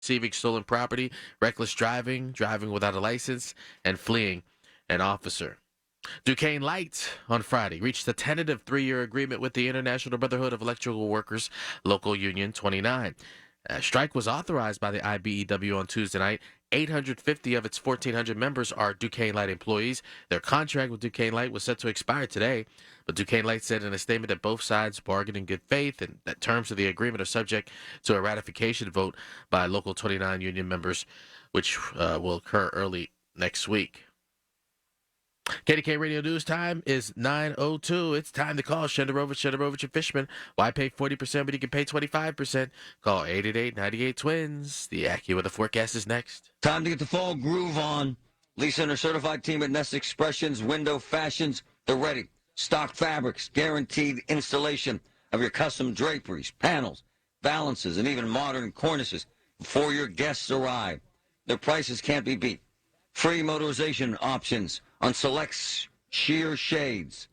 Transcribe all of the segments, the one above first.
receiving stolen property, reckless driving, driving without a license, and fleeing an officer. Duquesne Light on Friday reached a tentative 3-year agreement with the International Brotherhood of Electrical Workers, Local Union 29. A strike was authorized by the IBEW on Tuesday night. 850 of its 1,400 members are Duquesne Light employees. Their contract with Duquesne Light was set to expire today, but Duquesne Light said in a statement that both sides bargained in good faith and that terms of the agreement are subject to a ratification vote by Local 29 union members, which will occur early next week. KDK Radio News time is 9:02. It's time to call Shenderovich and Fishman. Why pay 40% when you can pay 25%? Call 888-98-TWINS. The AccuWeather forecast is next. Time to get the fall groove on. Lisa and her certified team at Nest Expressions Window Fashions, they're ready. Stock fabrics, guaranteed installation of your custom draperies, panels, valances, and even modern cornices before your guests arrive. Their prices can't be beat. Free motorization options on select sheer shades.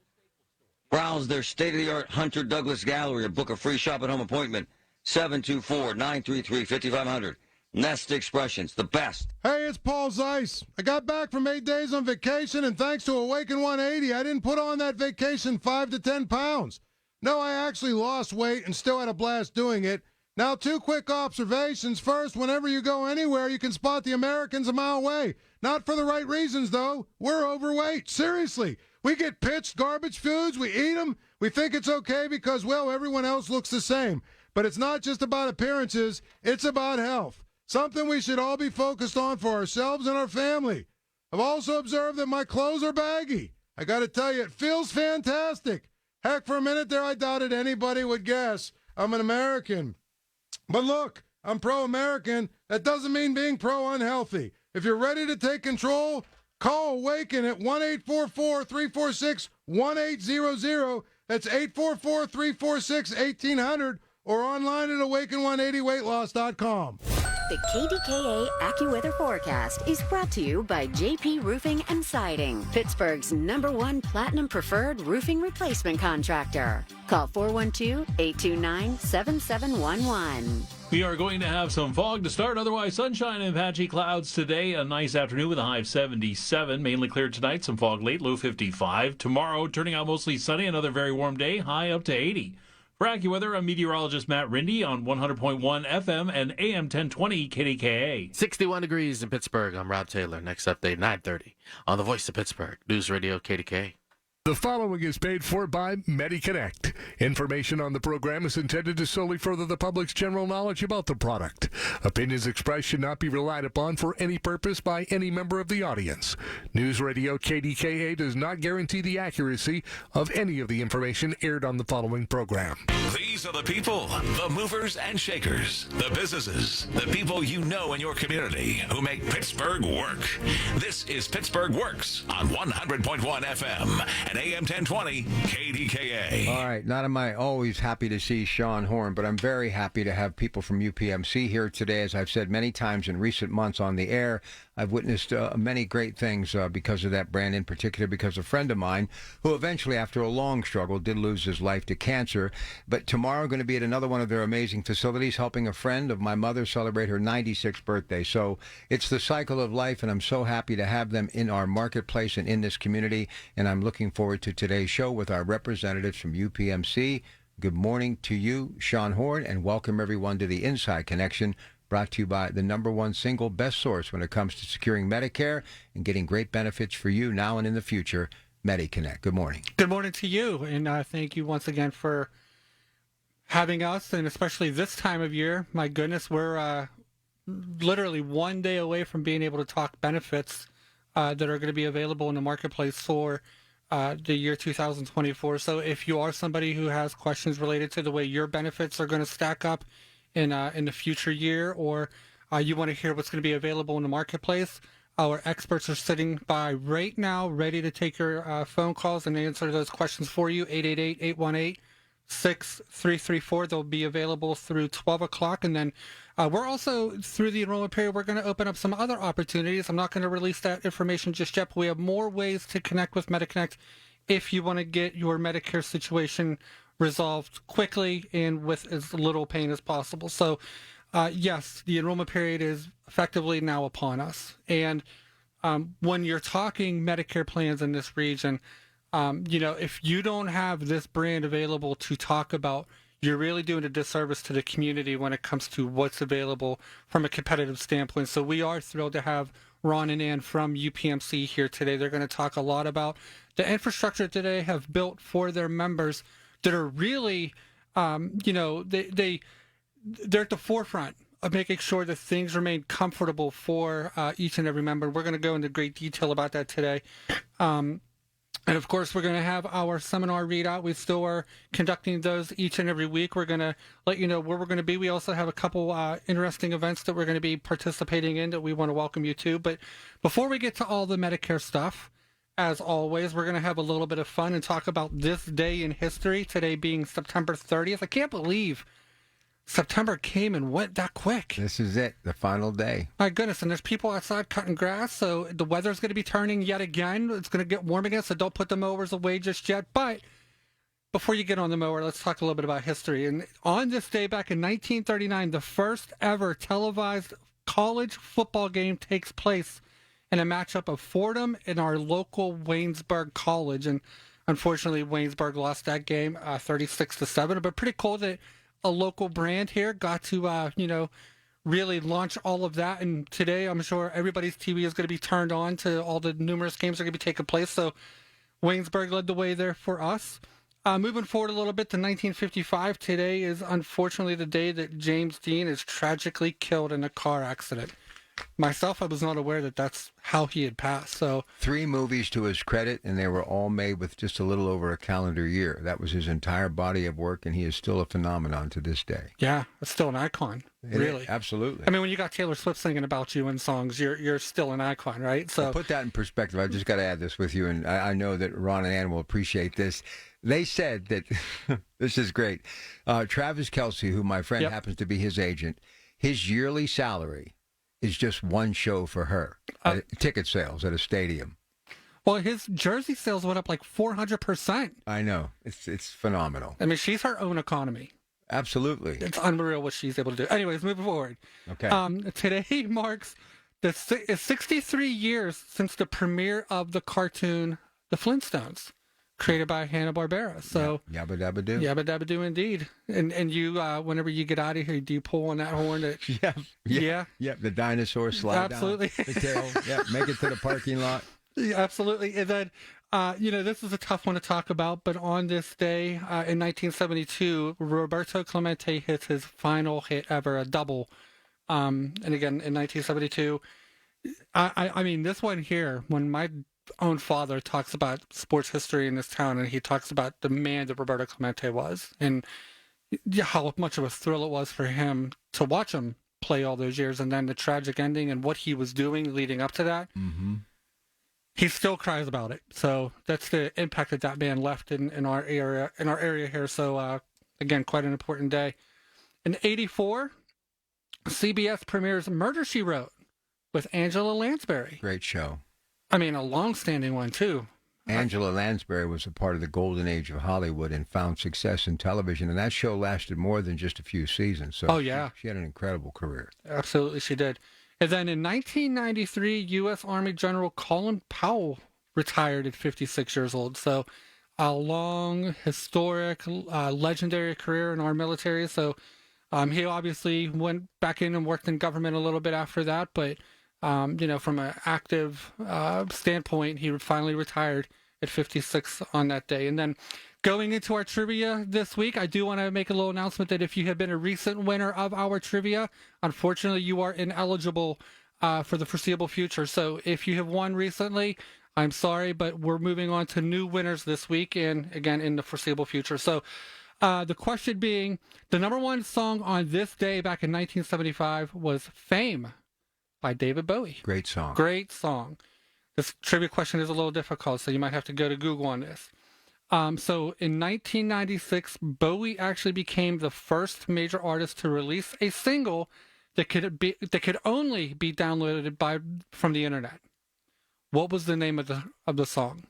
Browse their state-of-the-art Hunter Douglas Gallery or book a free shop-at-home appointment. 724-933-5500. Nest Expressions, the best. Hey, it's Paul Zeiss. I got back from 8 days on vacation, and thanks to Awaken 180, I didn't put on that vacation 5 to 10 pounds. No, I actually lost weight and still had a blast doing it. Now, 2 quick observations. First, whenever you go anywhere, you can spot the Americans a mile away. Not for the right reasons, though. We're overweight. Seriously. We get pitched garbage foods. We eat them. We think it's okay because, well, everyone else looks the same. But it's not just about appearances. It's about health. Something we should all be focused on for ourselves and our family. I've also observed that my clothes are baggy. I got to tell you, it feels fantastic. Heck, for a minute there, I doubted anybody would guess I'm an American. But look, I'm pro-American. That doesn't mean being pro-unhealthy. If you're ready to take control, call Awaken at 1-844-346-1800. That's 844-346-1800 or online at awaken180weightloss.com. The KDKA AccuWeather forecast is brought to you by JP Roofing and Siding, Pittsburgh's #1 Platinum Preferred Roofing Replacement Contractor. Call 412-829-7711. We are going to have some fog to start, otherwise sunshine and patchy clouds today. A nice afternoon with a high of 77. Mainly clear tonight, some fog late, low 55. Tomorrow, turning out mostly sunny, another very warm day, high up to 80. For AccuWeather, I'm meteorologist Matt Rindy on 100.1 FM and AM 1020 KDKA. 61 degrees in Pittsburgh. I'm Rob Taylor. Next update, 9:30 on the Voice of Pittsburgh, News Radio KDK. The following is paid for by MediConnect. Information on the program is intended to solely further the public's general knowledge about the product. Opinions expressed should not be relied upon for any purpose by any member of the audience. News Radio KDKA does not guarantee the accuracy of any of the information aired on the following program. These are the people, the movers and shakers, the businesses, the people you know in your community who make Pittsburgh work. This is Pittsburgh Works on 100.1 FM and AM 1020 KDKA. All right, not am I always happy to see Sean Horn, but I'm very happy to have people from UPMC here today. As I've said many times in recent months on the air, I've witnessed many great things because of that brand, in particular because a friend of mine who eventually, after a long struggle, did lose his life to cancer. But tomorrow, going to be at another one of their amazing facilities, helping a friend of my mother celebrate her 96th birthday. So it's the cycle of life, and I'm so happy to have them in our marketplace and in this community. And I'm looking forward to today's show with our representatives from UPMC. Good morning to you, Sean Horn, and welcome everyone to the Inside Connection, brought to you by the #1 single best source when it comes to securing Medicare and getting great benefits for you now and in the future, MediConnect. Good morning. Good morning to you, and thank you once again for having us, and especially this time of year. My goodness, we're literally one day away from being able to talk benefits that are going to be available in the marketplace for the year 2024. So if you are somebody who has questions related to the way your benefits are going to stack up in the future year, or you want to hear what's going to be available in the marketplace, our experts are sitting by right now ready to take your phone calls and answer those questions for you. 888-818-6334. They'll be available through 12 o'clock. And then we're also, through the enrollment period, we're going to open up some other opportunities. I'm not going to release that information just yet, but we have more ways to connect with MediConnect if you want to get your Medicare situation resolved quickly and with as little pain as possible. So Yes, the enrollment period is effectively now upon us. And when you're talking Medicare plans in this region, if you don't have this brand available to talk about, you're really doing a disservice to the community when it comes to what's available from a competitive standpoint. So we are thrilled to have Ron and Ann from UPMC here today. They're going to talk a lot about the infrastructure that they have built for their members that are really, they're at the forefront of making sure that things remain comfortable for each and every member. We're going to go into great detail about that today. And of course, we're going to have our seminar readout. We still are conducting those each and every week. We're going to let you know where we're going to be. We also have a couple interesting events that we're going to be participating in that we want to welcome you to. But before we get to all the Medicare stuff, as always, we're going to have a little bit of fun and talk about this day in history, today being September 30th. I can't believe September came and went that quick. This is it, the final day. My goodness, and there's people outside cutting grass, so the weather's going to be turning yet again. It's going to get warm again, so don't put the mowers away just yet. But before you get on the mower, let's talk a little bit about history. And on this day back in 1939, the first ever televised college football game takes place in a matchup of Fordham and our local Waynesburg College. And unfortunately, Waynesburg lost that game 36-7, but pretty cool that a local brand here got to, really launch all of that. And today, I'm sure everybody's TV is going to be turned on to all the numerous games that are going to be taking place. So Waynesburg led the way there for us. Moving forward a little bit to 1955, today is unfortunately the day that James Dean is tragically killed in a car accident. Myself, I was not aware that that's how he had passed. So 3 movies to his credit, and they were all made with just a little over a calendar year. That was his entire body of work, and he is still a phenomenon to this day. yeah, it's still an icon, really. Absolutely. I mean, when you got Taylor Swift singing about you in songs, you're still an icon, right? So Well, put that in perspective. I've just got to add this with you, and I know that Ron and Ann will appreciate this. They said that, this is great, Travis Kelce, who my friend happens to be his agent, his yearly salary is just one show for her, ticket sales at a stadium. Well, his jersey sales went up like 400%. I know. It's phenomenal. I mean, she's her own economy. Absolutely. It's unreal what she's able to do. Anyways, moving forward. Okay. Today marks 63 years since the premiere of the cartoon The Flintstones, created by Hanna-Barbera. So Yabba dabba do. Yabba dabba do indeed. And you, whenever you get out of here, do you pull on that horn? Yeah. The dinosaur slide Absolutely. down the tail. Make it to the parking lot. Yeah, absolutely. And then, this is a tough one to talk about, but on this day in 1972, Roberto Clemente hits his final hit ever, a double. And again, in 1972, I mean, this one here, when my own father talks about sports history in this town, and he talks about the man that Roberto Clemente was, and how much of a thrill it was for him to watch him play all those years, and then the tragic ending and what he was doing leading up to that. Mm-hmm. He still cries about it. So that's the impact that man left in our area here. So again, quite an important day. In '84, CBS premieres Murder, She Wrote with Angela Lansbury. Great show. I mean, a long-standing one too. Angela Lansbury was a part of the golden age of Hollywood and found success in television, and that show lasted more than just a few seasons. So she had an incredible career. Absolutely, she did. And then in 1993, U.S. Army General Colin Powell retired at 56 years old. So a long, historic, legendary career in our military. So he obviously went back in and worked in government a little bit after that. But, from an active standpoint, he finally retired at 56 on that day. And then going into our trivia this week, I do want to make a little announcement that if you have been a recent winner of our trivia, unfortunately, you are ineligible for the foreseeable future. So if you have won recently, I'm sorry, but we're moving on to new winners this week and, again, in the foreseeable future. So the question being, the number one song on this day back in 1975 was Fame by David Bowie. Great song. Great song. This trivia question is a little difficult, so you might have to go to Google on this. So in 1996, Bowie actually became the first major artist to release a single that could only be downloaded from the internet. What was the name of the song?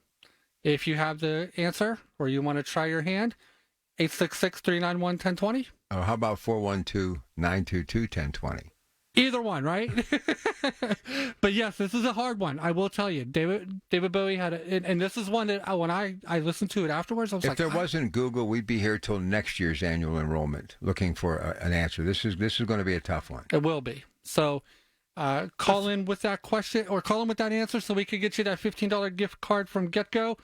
If you have the answer or you want to try your hand, 866-391-1020. Oh, how about 412-922-1020? Either one, right? But yes, this is a hard one. I will tell you, David Bowie had and this is one that when I listened to it afterwards, I was If like, there wasn't Google, we'd be here till next year's annual enrollment looking for an answer. This is going to be a tough one. It will be. So call in with that question or call in with that answer so we can get you that $15 gift card from GetGo.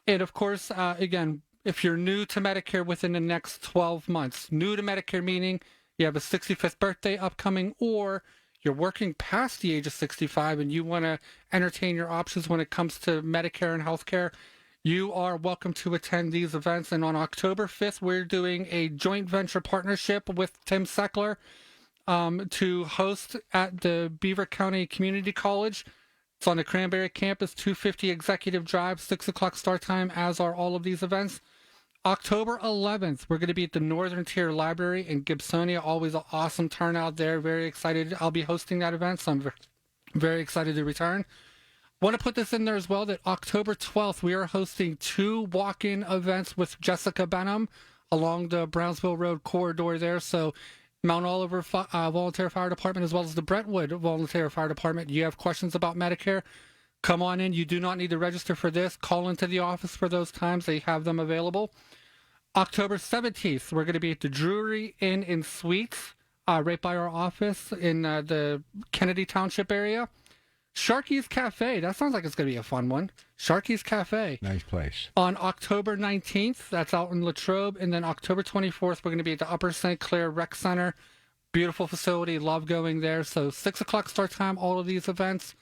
And of course, again, if you're new to Medicare within the next 12 months, new to Medicare meaning you have a 65th birthday upcoming, or you're working past the age of 65 and you want to entertain your options when it comes to Medicare and healthcare, you are welcome to attend these events. And on October 5th, we're doing a joint venture partnership with Tim Seckler to host at the Beaver County Community College. It's on the Cranberry campus, 250 Executive Drive, 6 o'clock start time, as are all of these events. October 11th, we're going to be at the Northern Tier Library in Gibsonia. Always an awesome turnout there. Very excited. I'll be hosting that event, so I'm very excited to return. Want to put this in there as well that October 12th, we are hosting 2 walk-in events with Jessica Benham along the Brownsville Road corridor there. So Mount Oliver Volunteer Fire Department as well as the Brentwood Volunteer Fire Department. You have questions about Medicare? Come on in. You do not need to register for this. Call into the office for those times. They have them available. October 17th, we're going to be at the Drury Inn and Suites, right by our office in the Kennedy Township area. Sharky's Cafe, that sounds like it's going to be a fun one. Sharky's Cafe. Nice place. On October 19th, that's out in Latrobe. And then October 24th, we're going to be at the Upper St. Clair Rec Center. Beautiful facility, love going there. So 6 o'clock start time, all of these events.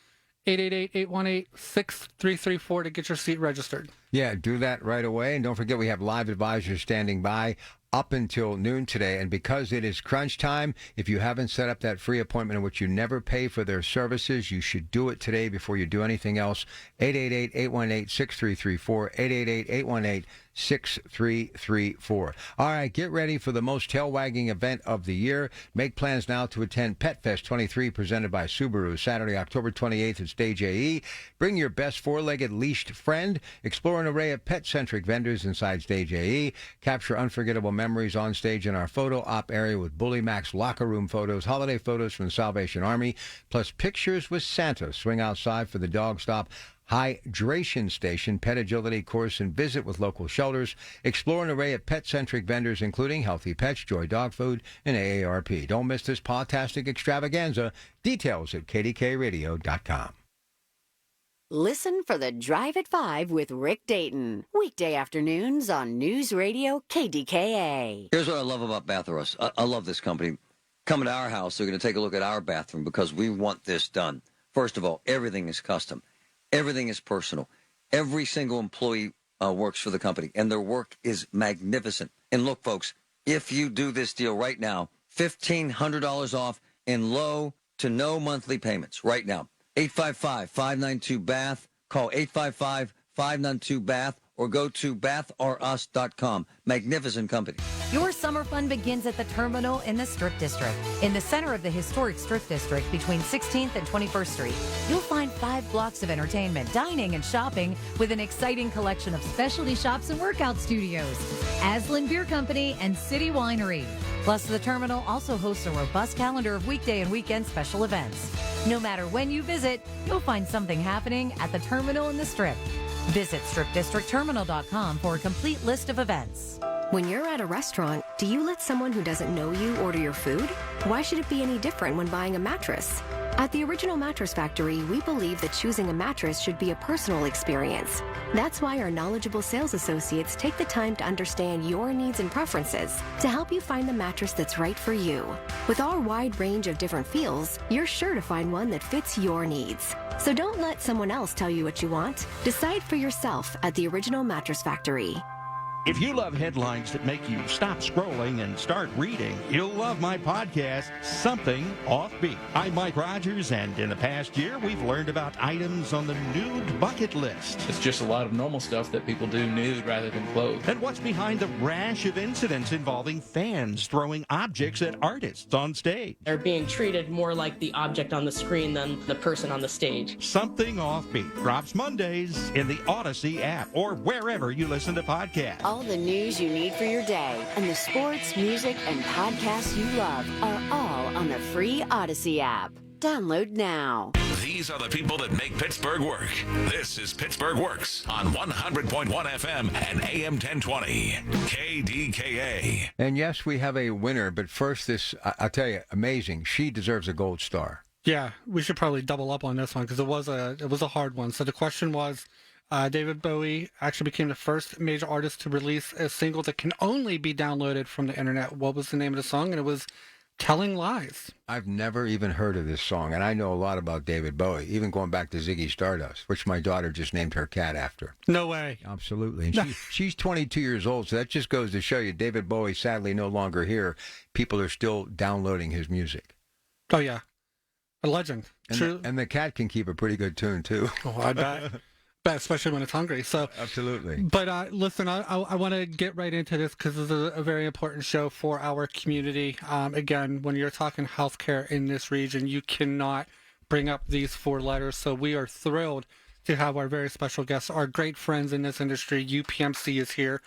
888-818-6334 to get your seat registered. Yeah, do that right away. And don't forget, we have live advisors standing by up until noon today. And because it is crunch time, if you haven't set up that free appointment in which you never pay for their services, you should do it today before you do anything else. 888-818-6334, 888-818-6334. All right, get ready for the most tail-wagging event of the year. Make plans now to attend Pet Fest 23, presented by Subaru, Saturday, October 28th at Stage AE. Bring your best four-legged leashed friend. Explore an array of pet-centric vendors inside Stage AE. Capture unforgettable memories on stage in our photo op area with Bully Max locker room photos, holiday photos from the Salvation Army, plus pictures with Santa. Swing outside for the Dog Stop Hydration Station, Pet Agility course, and visit with local shelters. Explore an array of pet-centric vendors, including Healthy Pets, Joy Dog Food, and AARP. Don't miss this Pawtastic extravaganza. Details at kdkradio.com. Listen for the Drive at 5 with Rick Dayton. Weekday afternoons on News Radio KDKA. Here's what I love about Bath R Us. I love this company. Coming to our house, they're going to take a look at our bathroom because we want this done. First of all, everything is custom. Everything is personal. Every single employee works for the company, and their work is magnificent. And look, folks, if you do this deal right now, $1,500 off in low to no monthly payments right now. 855-592-BATH. Call 855-592-BATH or go to bathrus.com. Magnificent company. Your summer fun begins at the Terminal in the Strip District. In the center of the historic Strip District between 16th and 21st Street, you'll find 5 blocks of entertainment, dining, and shopping with an exciting collection of specialty shops and workout studios, Aslan Beer Company, and City Winery. Plus, the Terminal also hosts a robust calendar of weekday and weekend special events. No matter when you visit, you'll find something happening at the Terminal in the Strip. Visit stripdistrictterminal.com for a complete list of events. When you're at a restaurant, do you let someone who doesn't know you order your food? Why should it be any different when buying a mattress? At the Original Mattress Factory, we believe that choosing a mattress should be a personal experience. That's why our knowledgeable sales associates take the time to understand your needs and preferences to help you find the mattress that's right for you. With our wide range of different feels, you're sure to find one that fits your needs. So don't let someone else tell you what you want. Decide for yourself at the Original Mattress Factory. If you love headlines that make you stop scrolling and start reading, you'll love my podcast, Something Offbeat. I'm Mike Rogers, and in the past year, we've learned about items on the nude bucket list. It's just a lot of normal stuff that people do nude rather than clothed. And what's behind the rash of incidents involving fans throwing objects at artists on stage. They're being treated more like the object on the screen than the person on the stage. Something Offbeat drops Mondays in the Odyssey app or wherever you listen to podcasts. All the news you need for your day and the sports, music, and podcasts you love are all on the free Odyssey app. Download now. These are the people that make Pittsburgh work. This is Pittsburgh Works on 100.1 FM and AM 1020. KDKA. And yes, we have a winner, but first I'll tell you, amazing. She deserves a gold star. Yeah, we should probably double up on this one because it was a hard one. So the question was, David Bowie actually became the first major artist to release a single that can only be downloaded from the internet. What was the name of the song? And it was Telling Lies. I've never even heard of this song, and I know a lot about David Bowie, even going back to Ziggy Stardust, which my daughter just named her cat after. No way. Absolutely. And she's 22 years old, so that just goes to show you David Bowie sadly no longer here. People are still downloading his music. Oh, yeah. A legend. And the cat can keep a pretty good tune, too. Oh, I bet. Especially when it's hungry. So absolutely. But listen, I want to get right into this because this is a very important show for our community. Again, when you're talking healthcare in this region, you cannot bring up these four letters. So we are thrilled to have our very special guests, our great friends in this industry. UPMC is here.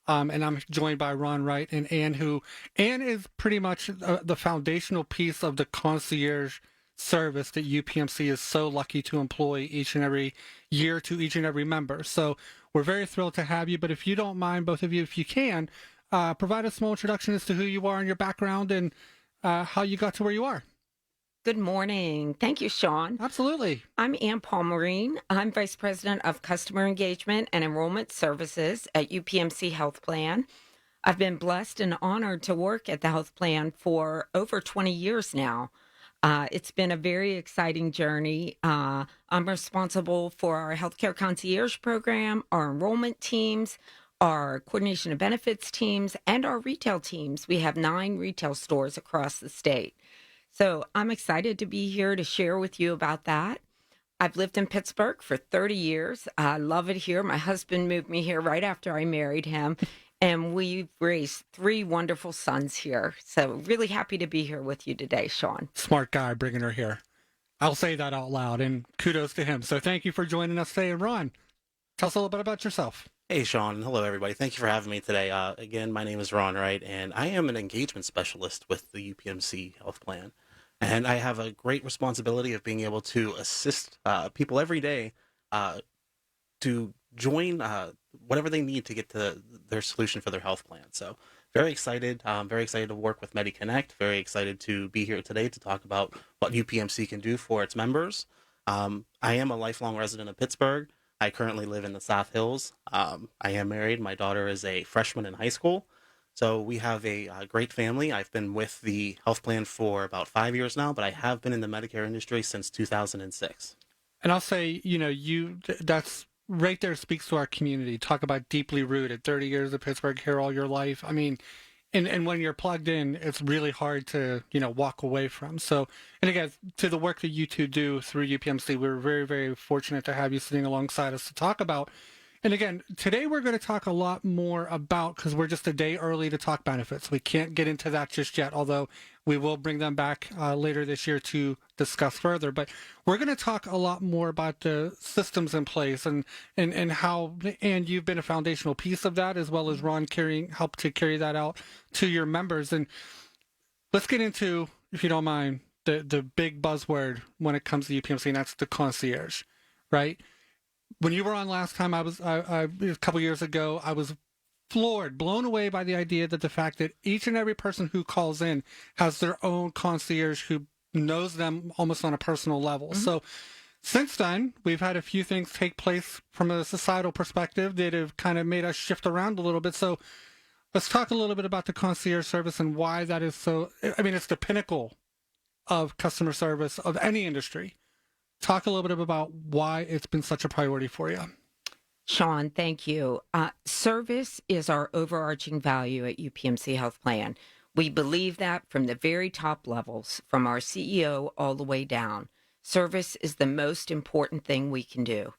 And I'm joined by Ron Wright and Ann is pretty much the foundational piece of the Concierge Service that UPMC is so lucky to employ each and every year to each and every member. So we're very thrilled to have you. But if you don't mind, both of you, if you can, provide a small introduction as to who you are and your background and how you got to where you are. Good morning. Thank you, Sean. Absolutely. I'm Ann Palmerine. I'm Vice President of Customer Engagement and Enrollment Services at UPMC Health Plan. I've been blessed and honored to work at the health plan for over 20 years now. It's been a very exciting journey. I'm responsible for our healthcare concierge program, our enrollment teams, our coordination of benefits teams, and our retail teams. We have 9 retail stores across the state. So I'm excited to be here to share with you about that. I've lived in Pittsburgh for 30 years. I love it here. My husband moved me here right after I married him. And we've raised 3 wonderful sons here. So really happy to be here with you today, Sean. Smart guy bringing her here. I'll say that out loud, and kudos to him. So thank you for joining us today. And Ron, tell us a little bit about yourself. Hey, Sean. Hello, everybody. Thank you for having me today. Again, my name is Ron Wright, and I am an engagement specialist with the UPMC Health Plan. And I have a great responsibility of being able to assist people every day to join whatever they need to get to their solution for their health plan. So very excited to work with MediConnect. Very excited to be here today to talk about what UPMC can do for its members. I am a lifelong resident of Pittsburgh. I currently live in the South Hills. I am married. My daughter is a freshman in high school. So we have a great family. I've been with the health plan for about 5 years now, but I have been in the Medicare industry since 2006. And I'll say, that's right there speaks to our community. Talk about deeply rooted, 30 years of Pittsburgh here all your life. I mean, and when you're plugged in, it's really hard to, walk away from. So, and again, to the work that you two do through UPMC, we're very, very fortunate to have you sitting alongside us to talk about. And again, today we're going to talk a lot more about, because we're just a day early to talk benefits. We can't get into that just yet, although we will bring them back later this year to discuss further. But we're going to talk a lot more about the systems in place and how, and you've been a foundational piece of that, as well as Ron helped to carry that out to your members. And let's get into, if you don't mind, the big buzzword when it comes to UPMC, and that's the concierge, right? When you were on last time, I a couple years ago, I was blown away by the idea that the fact that each and every person who calls in has their own concierge who knows them almost on a personal level. Mm-hmm. So since then, we've had a few things take place from a societal perspective that have kind of made us shift around a little bit. So let's talk a little bit about the concierge service and why that is so, it's the pinnacle of customer service of any industry. Talk a little bit about why it's been such a priority for you. Sean, thank you. Service is our overarching value at UPMC Health Plan. We believe that from the very top levels, from our CEO all the way down. Service is the most important thing we can do.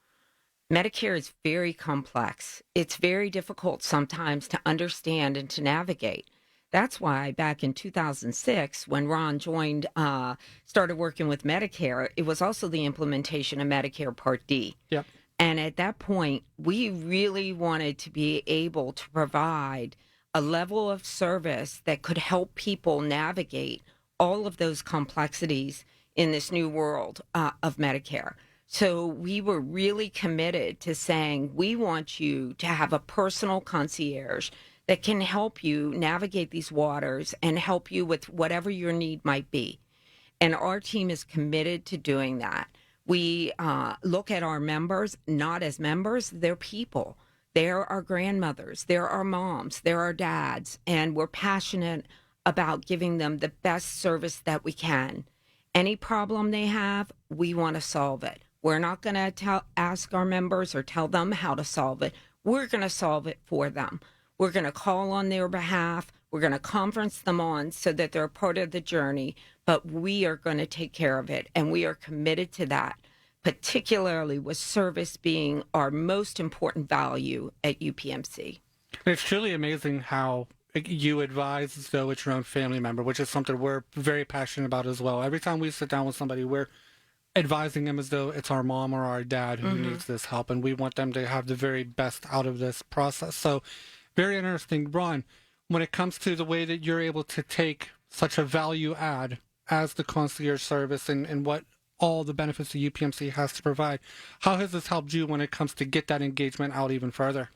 Medicare is very complex. It's very difficult sometimes to understand and to navigate. That's why back in 2006, when Ron started working with Medicare, it was also the implementation of Medicare Part D. Yep. And at that point, we really wanted to be able to provide a level of service that could help people navigate all of those complexities in this new world of Medicare. So we were really committed to saying, we want you to have a personal concierge that can help you navigate these waters and help you with whatever your need might be. And our team is committed to doing that. We look at our members not as members, they're people. They're our grandmothers, they're our moms, they're our dads, and we're passionate about giving them the best service that we can. Any problem they have, we want to solve it. We're not going to ask our members or tell them how to solve it. We're going to solve it for them. We're going to call on their behalf. We're going to conference them on so that they're a part of the journey, but we are going to take care of it, and we are committed to that, particularly with service being our most important value at UPMC. It's truly amazing how you advise as though it's your own family member, which is something we're very passionate about as well. Every time we sit down with somebody, we're advising them as though it's our mom or our dad who needs this help, and we want them to have the very best out of this process. So very interesting. Ron, when it comes to the way that you're able to take such a value add as the concierge service and what all the benefits the UPMC has to provide, how has this helped you when it comes to get that engagement out even further?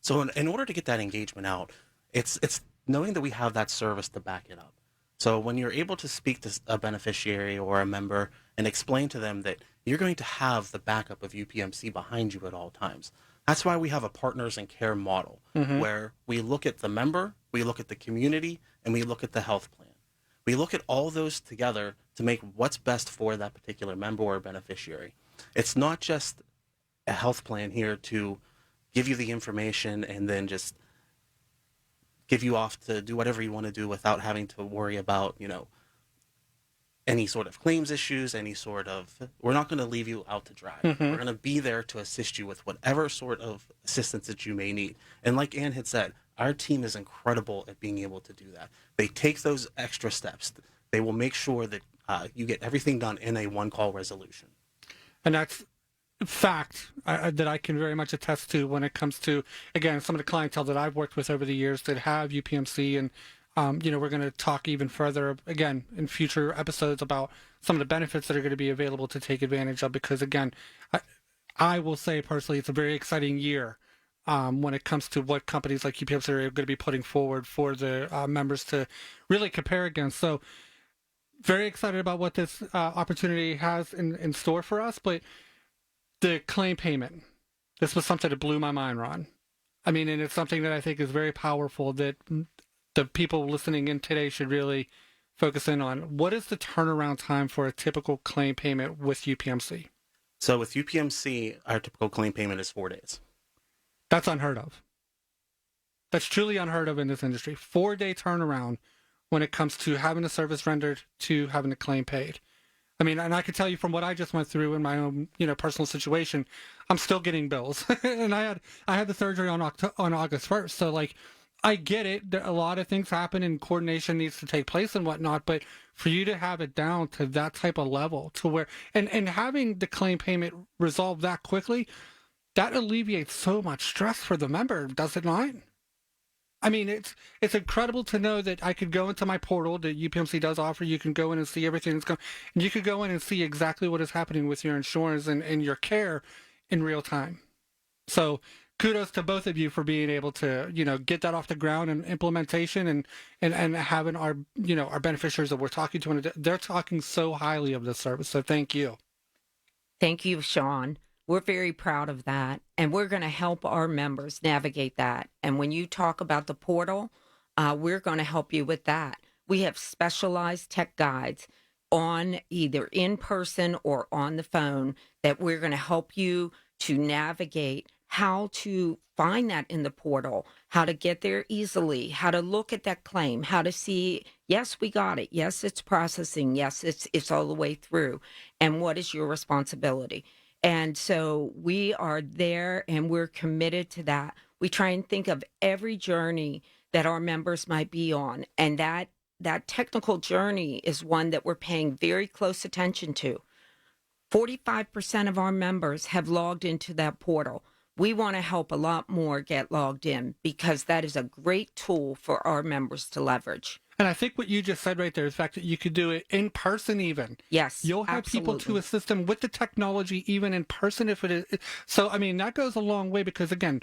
So in order to get that engagement out, it's knowing that we have that service to back it up. So when you're able to speak to a beneficiary or a member and explain to them that you're going to have the backup of UPMC behind you at all times. That's why we have a partners in care model where we look at the member, we look at the community, and we look at the health plan. We look at all those together to make what's best for that particular member or beneficiary. It's not just a health plan here to give you the information and then just give you off to do whatever you want to do without having to worry about, any sort of claims issues, we're not going to leave you out to dry. We're going to be there to assist you with whatever sort of assistance that you may need. And like Ann had said, our team is incredible at being able to do that. They take those extra steps. They will make sure that you get everything done in a one-call resolution. And that's a fact that I can very much attest to when it comes to, again, some of the clientele that I've worked with over the years that have UPMC. And, we're going to talk even further, again, in future episodes about some of the benefits that are going to be available to take advantage of. Because, again, I will say personally, it's a very exciting year when it comes to what companies like UPMC are going to be putting forward for the members to really compare against. So very excited about what this opportunity has in store for us. But the claim payment, this was something that blew my mind, Ron. I mean, and it's something that I think is very powerful that the people listening in today should really focus in on. What is the turnaround time for a typical claim payment with UPMC? So with UPMC, our typical claim payment is 4 days. That's unheard of. That's truly unheard of in this industry. 4-day turnaround when it comes to having a service rendered to having a claim paid. I mean, and I can tell you from what I just went through in my own, personal situation, I'm still getting bills. And I had the surgery on August 1st. So I get it. A lot of things happen and coordination needs to take place and whatnot. But for you to have it down to that type of level to where, and having the claim payment resolved that quickly, that alleviates so much stress for the member, does it not? I mean, it's incredible to know that I could go into my portal that UPMC does offer. You can go in and see everything that's going, and you could go in and see exactly what is happening with your insurance and your care in real time. So kudos to both of you for being able to, get that off the ground and implementation and having our beneficiaries that we're talking to, and they're talking so highly of this service. So thank you. Thank you, Sean. We're very proud of that, and we're going to help our members navigate that. And when you talk about the portal, we're going to help you with that. We have specialized tech guides on either in person or on the phone that we're going to help you to navigate how to find that in the portal, how to get there easily, how to look at that claim, how to see, yes, we got it. Yes, it's processing. Yes, it's all the way through. And what is your responsibility? And so we are there and we're committed to that. We try and think of every journey that our members might be on. And that technical journey is one that we're paying very close attention to. 45% of our members have logged into that portal. We want to help a lot more get logged in because that is a great tool for our members to leverage. And I think what you just said right there is the fact that you could do it in person even. Yes, You'll have people to absolutely. assist them with the technology even in person if it is. So, I mean, that goes a long way because, again,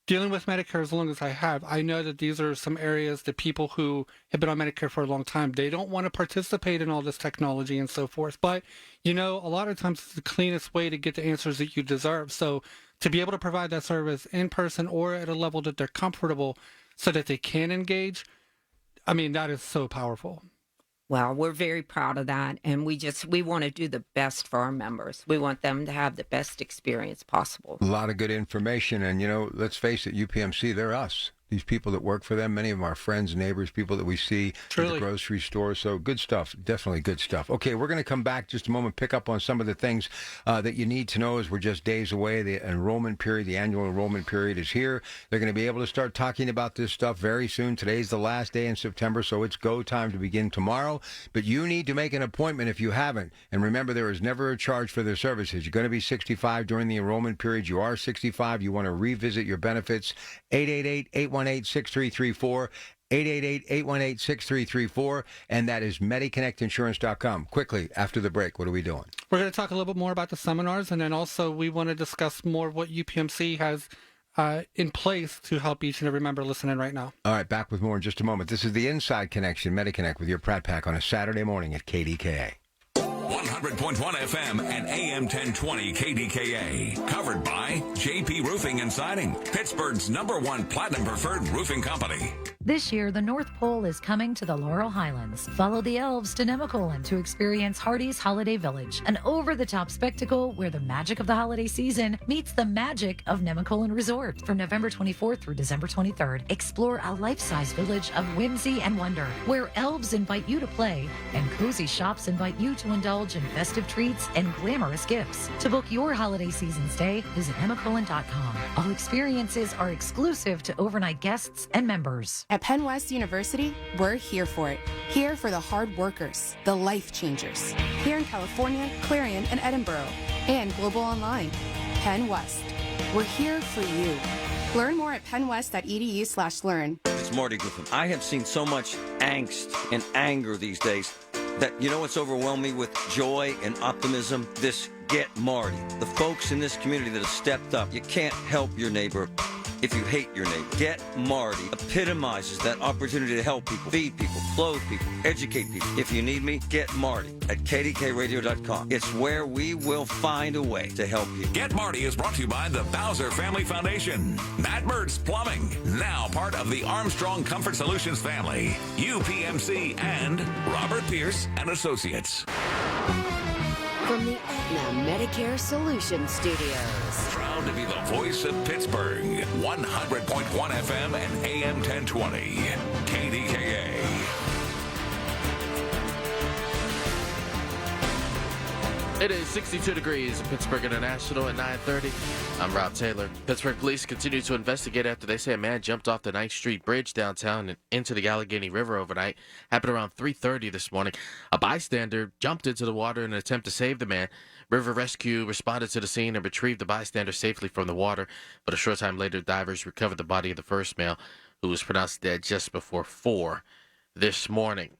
dealing with Medicare as long as I have, I know that these are some areas that people who have been on Medicare for a long time, they don't want to participate in all this technology and so forth. But, you know, a lot of times it's the cleanest way to get the answers that you deserve. So to be able to provide that service in person or at a level that they're comfortable so that they can engage, I mean, that is so powerful. Well, we're very proud of that, and we want to do the best for our members. We want them to have the best experience possible. A lot of good information. And, you know, let's face it, UPMC, they're us. These people that work for them, many of them are friends, neighbors, people that we see at the grocery store. So good stuff. Definitely good stuff. Okay, we're going to come back just a moment, pick up on some of the things that you need to know as we're just days away. The enrollment period, the annual enrollment period is here. They're going to be able to start talking about this stuff very soon. Today's the last day in September, so it's go time to begin tomorrow. But you need to make an appointment if you haven't. And remember, there is never a charge for their services. You're going to be 65 during the enrollment period. You are 65. You want to revisit your benefits. 888-818-6334. 888-818-6334, and that is MediConnectInsurance.com. Quickly, after the break, what are we doing? We're going to talk a little bit more about the seminars, and then also we want to discuss more of what UPMC has in place to help each and every member listening right now. All right, back with more in just a moment. This is the Inside Connection, MediConnect, with your Pratt Pack on a Saturday morning at KDKA. 100.1 FM and AM 1020 KDKA. Covered by JP Roofing and Siding, Pittsburgh's #1 Platinum Preferred Roofing Company. This year, the North Pole is coming to the Laurel Highlands. Follow the elves to Nemacolin to experience Hardy's Holiday Village, an over-the-top spectacle where the magic of the holiday season meets the magic of Nemacolin Resort. From November 24th through December 23rd, explore a life-size village of whimsy and wonder, where elves invite you to play and cozy shops invite you to indulge in festive treats and glamorous gifts. To book your holiday season stay, visit nemacolin.com. All experiences are exclusive to overnight guests and members. At Penn West University, we're here for it. Here for the hard workers, the life changers. Here in California, Clarion, and Edinburgh, and global online. Penn West. We're here for you. Learn more at pennwest.edu/learn. It's Marty Griffin. I have seen so much angst and anger these days that, you know what's overwhelmed me with joy and optimism? This Get Marty. The folks in this community that have stepped up. You can't help your neighbor if you hate your neighbor. Get Marty epitomizes that opportunity to help people, feed people, clothe people, educate people. If you need me, get Marty at kdkradio.com. It's where we will find a way to help you. Get Marty is brought to you by the Bowser Family Foundation, Matt Bird's Plumbing, now part of the Armstrong Comfort Solutions family, UPMC, and Robert Pierce and Associates. From the Aetna Medicare Solutions Studios. Proud to be the voice of Pittsburgh. 100.1 FM and AM 1020. KDKA. It is 62 degrees in Pittsburgh International at 9:30. I'm Rob Taylor. Pittsburgh police continue to investigate after they say a man jumped off the 9th Street Bridge downtown and into the Allegheny River overnight. Happened around 3:30 this morning. A bystander jumped into the water in an attempt to save the man. River Rescue responded to the scene and retrieved the bystander safely from the water. But a short time later, divers recovered the body of the first male, who was pronounced dead just before 4 this morning.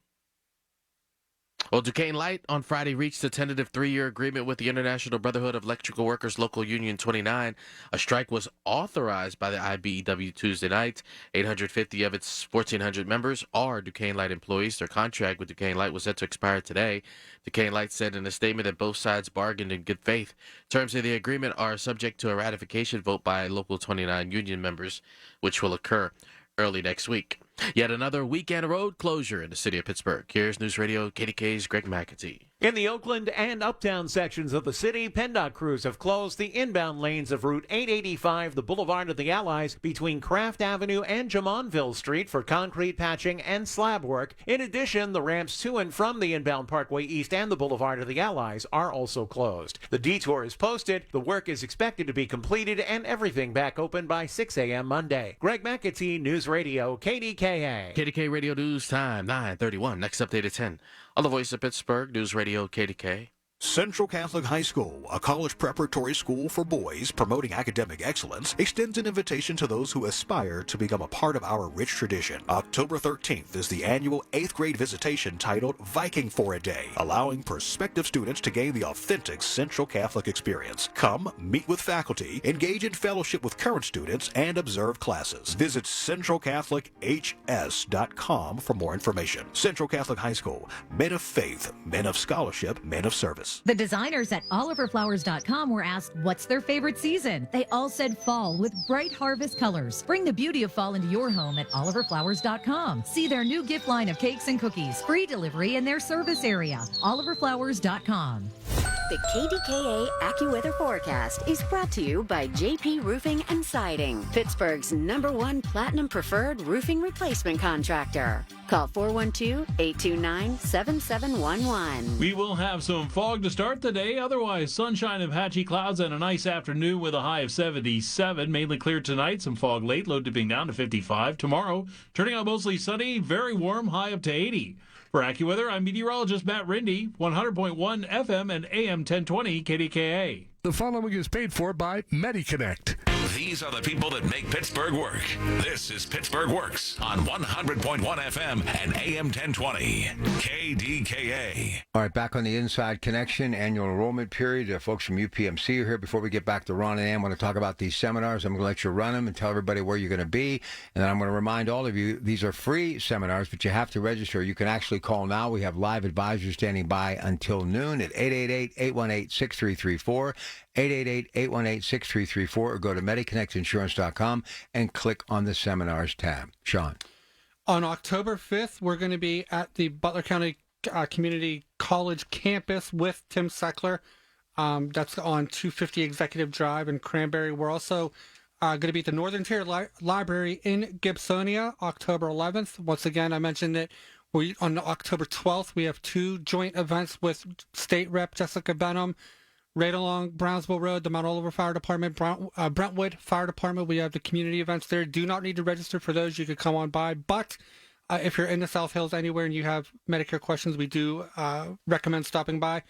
Well, Duquesne Light on Friday reached a tentative 3-year agreement with the International Brotherhood of Electrical Workers Local Union 29. A strike was authorized by the IBEW Tuesday night. 850 of its 1,400 members are Duquesne Light employees. Their contract with Duquesne Light was set to expire today. Duquesne Light said in a statement that both sides bargained in good faith. Terms of the agreement are subject to a ratification vote by Local 29 union members, which will occur early next week. Yet another weekend road closure in the city of Pittsburgh. Here's News Radio KDK's Greg McAtee. In the Oakland and Uptown sections of the city, PennDOT crews have closed the inbound lanes of Route 885, the Boulevard of the Allies, between Kraft Avenue and Jamonville Street for concrete patching and slab work. In addition, the ramps to and from the inbound Parkway East and the Boulevard of the Allies are also closed. The detour is posted, the work is expected to be completed, and everything back open by 6 a.m. Monday. Greg McAtee, News Radio, KDKA. KDK Radio News Time, 9:31. Next update at 10. On the Voice of Pittsburgh, News Radio KDK. Central Catholic High School, a college preparatory school for boys promoting academic excellence, extends an invitation to those who aspire to become a part of our rich tradition. October 13th is the annual 8th grade visitation titled Viking for a Day, allowing prospective students to gain the authentic Central Catholic experience. Come, meet with faculty, engage in fellowship with current students, and observe classes. Visit centralcatholichs.com for more information. Central Catholic High School, men of faith, men of scholarship, men of service. The designers at oliverflowers.com were asked what's their favorite season. They all said fall with bright harvest colors. Bring the beauty of fall into your home at oliverflowers.com. See their new gift line of cakes and cookies, free delivery in their service area. oliverflowers.com. The KDKA AccuWeather forecast is brought to you by JP Roofing and Siding, Pittsburgh's #1 Platinum Preferred Roofing Replacement Contractor. Call 412-829-7711. We will have some fog to start the day. Otherwise, sunshine and patchy clouds and a nice afternoon with a high of 77. Mainly clear tonight. Some fog late, low dipping down to 55. Tomorrow, turning out mostly sunny, very warm, high up to 80. For AccuWeather, I'm meteorologist Matt Rindy, 100.1 FM and AM 1020 KDKA. The following is paid for by MediConnect. These are the people that make Pittsburgh work. This is Pittsburgh Works on 100.1 FM and AM 1020 KDKA. All right, back on the Inside Connection annual enrollment period. Folks from UPMC are here. Before we get back to Ron and Ann, I want to talk about these seminars. I'm going to let you run them and tell everybody where you're going to be. And then I'm going to remind all of you, these are free seminars, but you have to register. You can actually call now. We have live advisors standing by until noon at 888-818-6334. 888-818-6334, or go to MediConnectInsurance.com and click on the Seminars tab. Sean. On October 5th, we're going to be at the Butler County Community College campus with Tim Seckler. That's on 250 Executive Drive in Cranberry. We're also going to be at the Northern Tier Library in Gibsonia, October 11th. Once again, I mentioned that on October 12th, we have two joint events with State Rep Jessica Benham. Right along Brownsville Road, the Mount Oliver Fire Department, Brentwood Fire Department. We have the community events there. Do not need to register for those. You could come on by. But if you're in the South Hills anywhere and you have Medicare questions, we do recommend stopping by.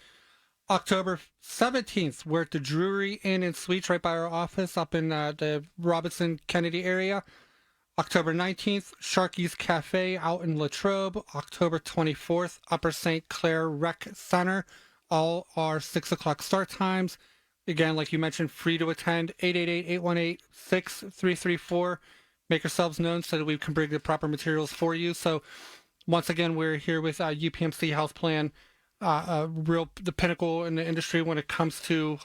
October 17th, we're at the Drury Inn and Suites right by our office up in the Robinson Kennedy area. October 19th, Sharky's Cafe out in Latrobe. October 24th, Upper St. Clair Rec Center. All are 6 o'clock start times. Again, like you mentioned, free to attend. 888-818-6334. Make yourselves known so that we can bring the proper materials for you. So, once again, we're here with UPMC Health Plan, the pinnacle in the industry when it comes to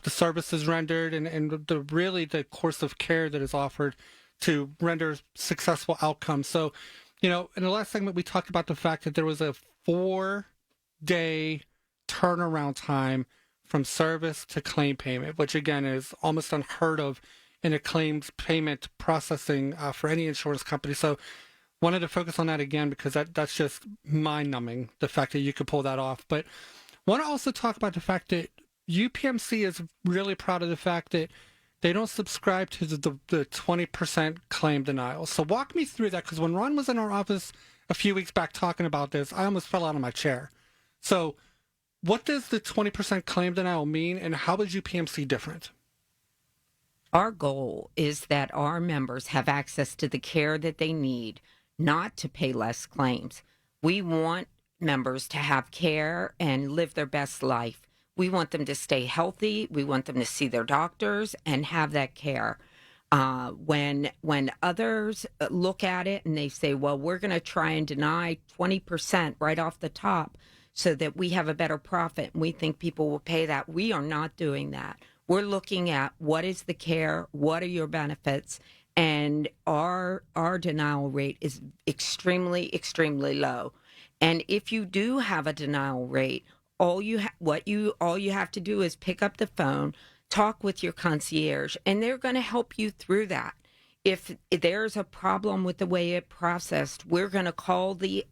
the services rendered and the course of care that is offered to render successful outcomes. So, in the last segment, we talked about the fact that there was a 4-day turnaround time from service to claim payment, which again is almost unheard of in a claims payment processing for any insurance company. So wanted to focus on that again because that's just mind-numbing, the fact that you could pull that off. But want to also talk about the fact that UPMC is really proud of the fact that they don't subscribe to the 20% claim denial. So walk me through that, because when Ron was in our office a few weeks back talking about this, I almost fell out of my chair. So what does the 20% claim denial mean, and how is UPMC different? Our goal is that our members have access to the care that they need, not to pay less claims. We want members to have care and live their best life. We want them to stay healthy. We want them to see their doctors and have that care. When others look at it and they say, well, we're going to try and deny 20% right off the top, so that we have a better profit and we think people will pay that. We are not doing that. We're looking at what is the care, what are your benefits, and our denial rate is extremely, extremely low. And if you do have a denial rate, all you have to do is pick up the phone, talk with your concierge, and they're going to help you through that. If there's a problem with the way it processed, we're going to call the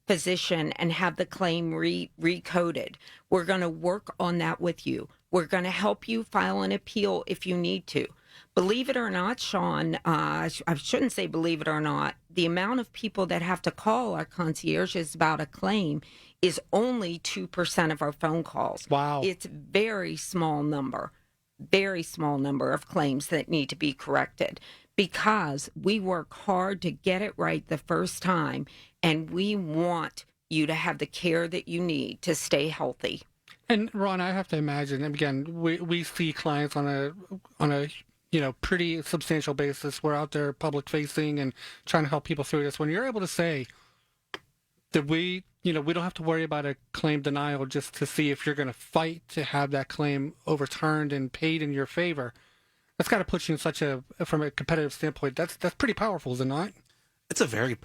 physician and have the claim recoded. We're going to work on that with you. We're going to help you file an appeal if you need to. Believe it or not, Sean, I shouldn't say believe it or not, the amount of people that have to call our concierges about a claim is only 2% of our phone calls. Wow. It's a very small number of claims that need to be corrected because we work hard to get it right the first time, and we want you to have the care that you need to stay healthy. And Ron, I have to imagine, and again, we see clients on a pretty substantial basis. We're out there public facing and trying to help people through this. When you're able to say that we don't have to worry about a claim denial just to see if you're going to fight to have that claim overturned and paid in your favor, that's got to put you in from a competitive standpoint. That's pretty powerful, is it not? It's a very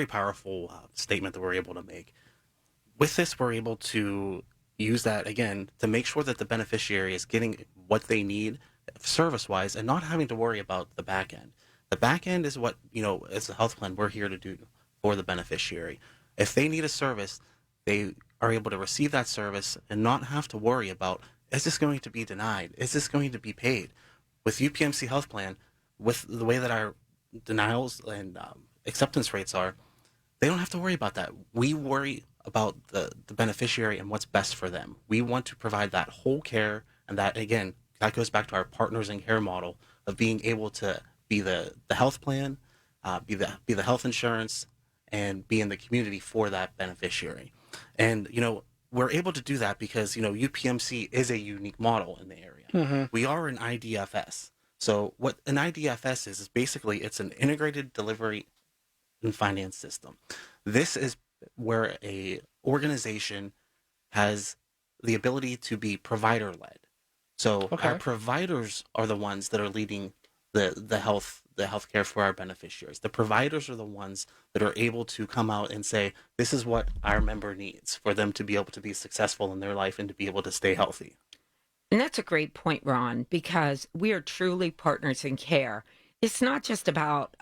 powerful statement that we're able to make. With this, we're able to use that, again, to make sure that the beneficiary is getting what they need service-wise and not having to worry about the back end. The back end is what, as a health plan, we're here to do for the beneficiary. If they need a service, they are able to receive that service and not have to worry about, is this going to be denied? Is this going to be paid? With UPMC Health Plan, with the way that our denials and acceptance rates are, they don't have to worry about that. We worry about the beneficiary and what's best for them. We want to provide that whole care, and that, again, that goes back to our partners in care model of being able to be the health plan, be the health insurance, and be in the community for that beneficiary. And, we're able to do that because, UPMC is a unique model in the area. Mm-hmm. We are an IDFS. So what an IDFS is basically it's an integrated delivery and finance system. This is where a organization has the ability to be provider-led. So our providers are the ones that are leading the health care for our beneficiaries. The providers are the ones that are able to come out and say, this is what our member needs for them to be able to be successful in their life and to be able to stay healthy. And that's a great point, Ron, because we are truly partners in care. It's not just about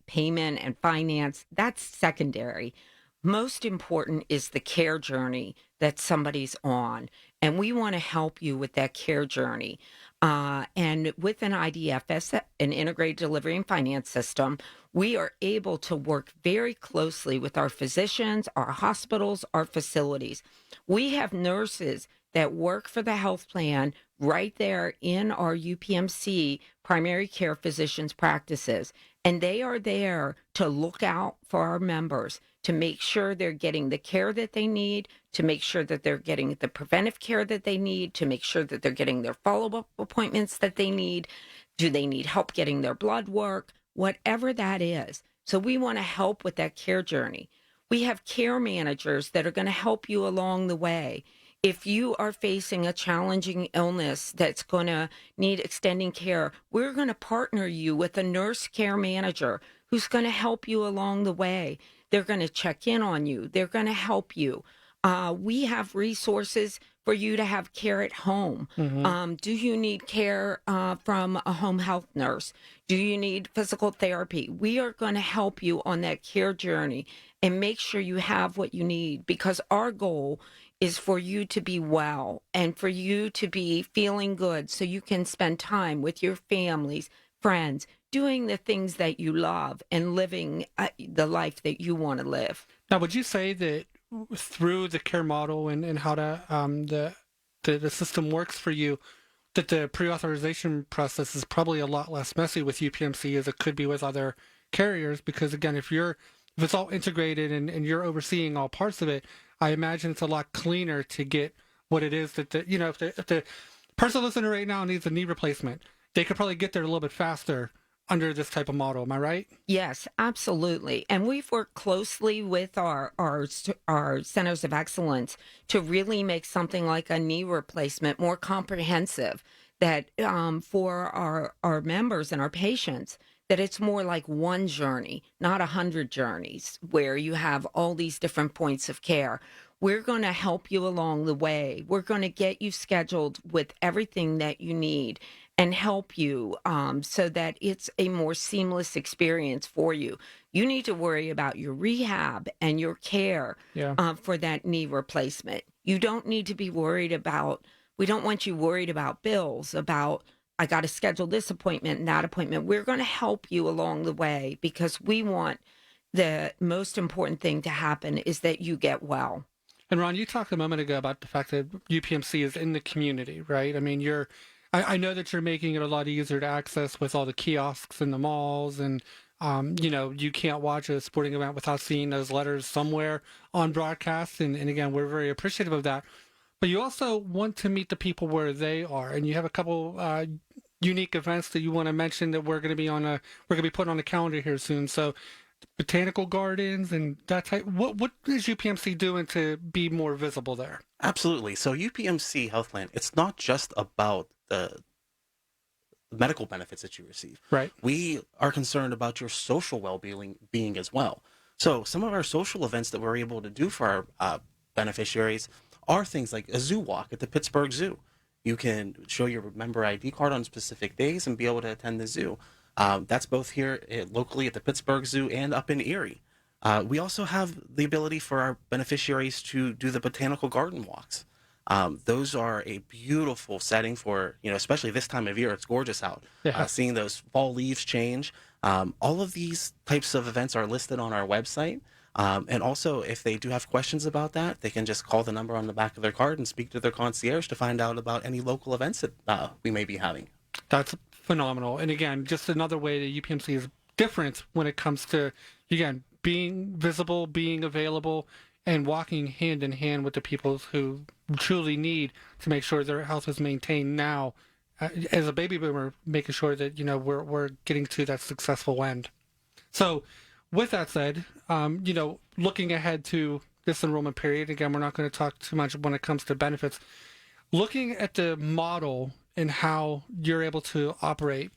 payment and finance. That's secondary. Most important is the care journey that somebody's on. And we want to help you with that care journey. And with an IDFS, an integrated delivery and finance system, we are able to work very closely with our physicians, our hospitals, our facilities. We have nurses that work for the health plan right there in our UPMC primary care physicians' practices. And they are there to look out for our members, to make sure they're getting the care that they need, to make sure that they're getting the preventive care that they need, to make sure that they're getting their follow-up appointments that they need. Do they need help getting their blood work? Whatever that is. So we want to help with that care journey. We have care managers that are going to help you along the way. If you are facing a challenging illness that's going to need extending care, we're going to partner you with a nurse care manager who's going to help you along the way. They're going to check in on you. They're going to help you. We have resources for you to have care at home. Mm-hmm. Do you need care from a home health nurse? Do you need physical therapy? We are going to help you on that care journey and make sure you have what you need, because our goal is for you to be well and for you to be feeling good so you can spend time with your families, friends, doing the things that you love and living the life that you want to live. Now, would you say that through the care model and how the system works for you, that the pre-authorization process is probably a lot less messy with UPMC as it could be with other carriers? Because again, if it's all integrated and you're overseeing all parts of it, I imagine it's a lot cleaner to get what it is that if the person listening right now needs a knee replacement, they could probably get there a little bit faster under this type of model. Am I right? Yes, absolutely. And we've worked clousely with our centers of excellence to really make something like a knee replacement more comprehensive, that for our members and our patients, that it's more like one journey, not 100 journeys where you have all these different points of care. We're going to help you along the way. We're going to get you scheduled with everything that you need and help you so that it's a more seamless experience for you. You need to worry about your rehab and your care for that knee replacement. You don't need to be worried about, we don't want you worried about bills, about I got to schedule this appointment and that appointment. We're going to help you along the way because we want the most important thing to happen is that you get well. And Ron, you talked a moment ago about the fact that UPMC is in the community, right? I mean, I know that you're making it a lot easier to access with all the kiosks in the malls and, you can't watch a sporting event without seeing those letters somewhere on broadcast. And again, we're very appreciative of that. But you also want to meet the people where they are. And you have a couple unique events that you want to mention that we're going to be putting on the calendar here soon. So botanical gardens and that type. What is UPMC doing to be more visible there? Absolutely. So UPMC Health Plan, it's not just about the medical benefits that you receive. Right. We are concerned about your social well-being as well. So some of our social events that we're able to do for our beneficiaries are things like a zoo walk at the Pittsburgh Zoo. You can show your member ID card on specific days and be able to attend the zoo. That's both here locally at the Pittsburgh Zoo and up in Erie. We also have the ability for our beneficiaries to do the botanical garden walks. Those are a beautiful setting for, especially this time of year. It's gorgeous out. Yeah. Seeing those fall leaves change. All of these types of events are listed on our website. And also, if they do have questions about that, they can just call the number on the back of their card and speak to their concierge to find out about any local events that we may be having. That's phenomenal. And again, just another way that UPMC is different when it comes to, again, being visible, being available, and walking hand in hand with the people who truly need to make sure their health is maintained now. As a baby boomer, making sure that, we're getting to that successful end. So with that said, looking ahead to this enrollment period, again, we're not going to talk too much when it comes to benefits. Looking at the model and how you're able to operate,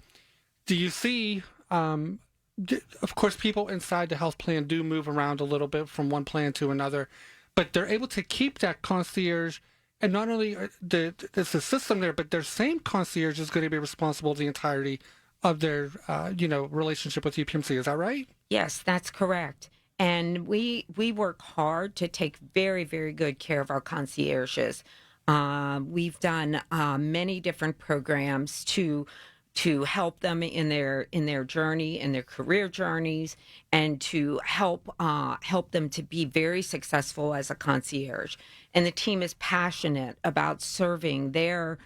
do you see, of course, people inside the health plan do move around a little bit from one plan to another, but they're able to keep that concierge, and not only is the system there, but their same concierge is going to be responsible the entirety of their, relationship with UPMC. Is that right? Yes, that's correct. And we work hard to take very, very good care of our concierges. We've done many different programs to help them in their journey, in their career journeys, and to help them to be very successful as a concierge. And the team is passionate about serving their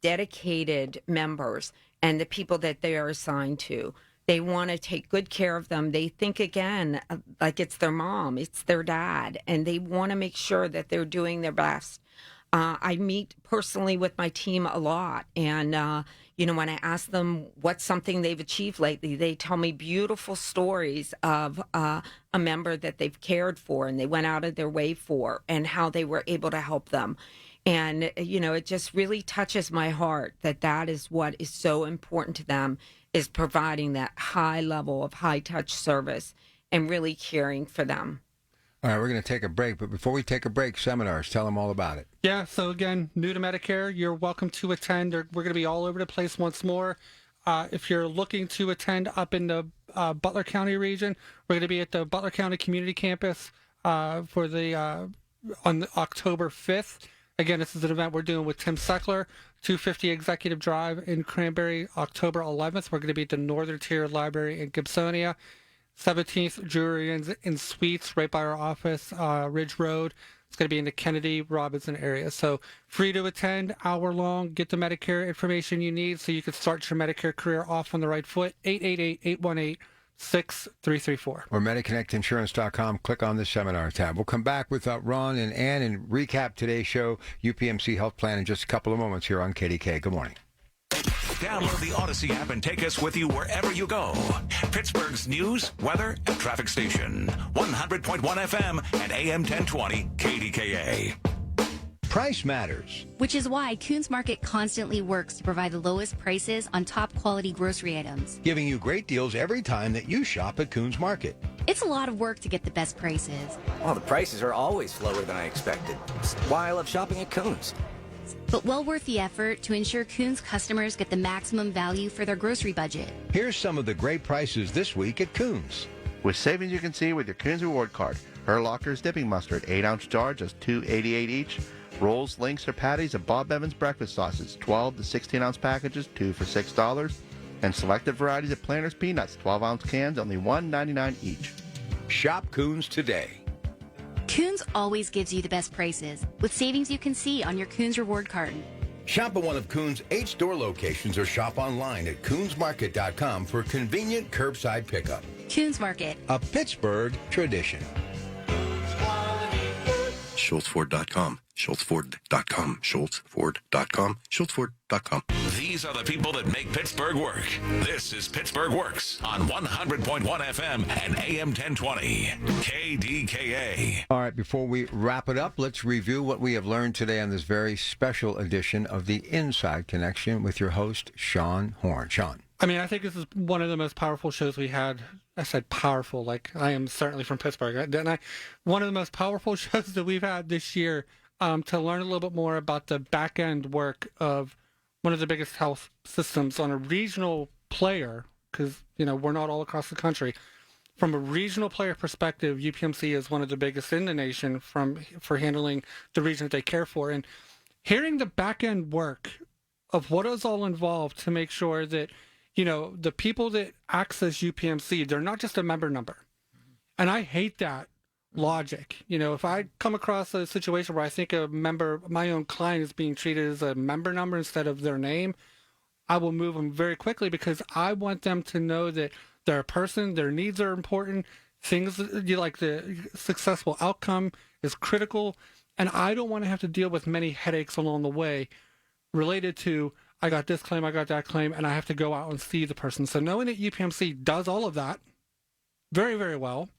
dedicated members and the people that they are assigned to. They want to take good care of them. They think, again, like it's their mom, it's their dad, and they want to make sure that they're doing their best. I meet personally with my team a lot, and, when I ask them what's something they've achieved lately, they tell me beautiful stories of a member that they've cared for and they went out of their way for, and how they were able to help them. And, it just really touches my heart that is what is so important to them, is providing that high level of high touch service and really caring for them. All right, we're going to take a break, but before we take a break, seminars, tell them all about it. Yeah, so again, new to Medicare, you're welcome to attend. We're going to be all over the place once more. If you're looking to attend up in the Butler County region, we're going to be at the Butler County Community Campus on October 5th. Again, this is an event we're doing with Tim Seckler, 250 Executive Drive in Cranberry, October 11th. We're going to be at the Northern Tier Library in Gibsonia. 17th, Jewelry and Suites, right by our office, Ridge Road. It's going to be in the Kennedy, Robinson area. So free to attend, hour long, get the Medicare information you need so you can start your Medicare career off on the right foot. 888-818-6334. Or MediConnectInsurance.com. Click on the seminar tab. We'll come back with Ron and Ann and recap today's show, UPMC Health Plan, in just a couple of moments here on KDK. Good morning. Download the Odyssey app and take us with you wherever you go. Pittsburgh's news, weather, and traffic station. 100.1 FM and AM 1020 KDKA. Price matters. Which is why Coons Market constantly works to provide the lowest prices on top quality grocery items. Giving you great deals every time that you shop at Coons Market. It's a lot of work to get the best prices. Well, the prices are always lower than I expected. That's why I love shopping at Coons. But well worth the effort to ensure Coons customers get the maximum value for their grocery budget. Here's some of the great prices this week at Coons. With savings you can see with your Coons Reward Card. Her Lockers dipping mustard, 8-ounce jar, just $2.88 each. Rolls, links, or patties of Bob Evans breakfast sauces, 12 to 16-ounce packages, 2 for $6. And selected varieties of Planters peanuts, 12-ounce cans, only $1.99 each. Shop Coons today. Coons always gives you the best prices, with savings you can see on your Coons reward card. Shop at one of Coons' 8 store locations or shop online at coonsmarket.com for convenient curbside pickup. Coons Market, a Pittsburgh tradition. SchultzFord.com, SchultzFord.com, SchultzFord.com, SchultzFord.com. These are the people that make Pittsburgh work. This is Pittsburgh Works on 100.1 FM and AM 1020. KDKA. All right, before we wrap it up, let's review what we have learned today on this very special edition of the Inside Connection with your host, Sean Horn. Sean. I mean, I think this is one of the most powerful shows we had. I said powerful, like I am certainly from Pittsburgh. One of the most powerful shows that we've had this year to learn a little bit more about the back end work of one of the biggest health systems on a regional player, because, you know, we're not all across the country. From a regional player perspective, UPMC is one of the biggest in the nation for handling the region that they care for. And hearing the back end work of what is all involved to make sure that, you know, the people that access UPMC, they're not just a member number. And I hate that logic. You know, if I come across a situation where I think a member, my own client, is being treated as a member number instead of their name, I will move them very quickly, because I want them to know that they're a person, their needs are important, things like the successful outcome is critical, and I don't want to have to deal with many headaches along the way related to, I got this claim, I got that claim, and I have to go out and see the person. So knowing that UPMC does all of that very, very well,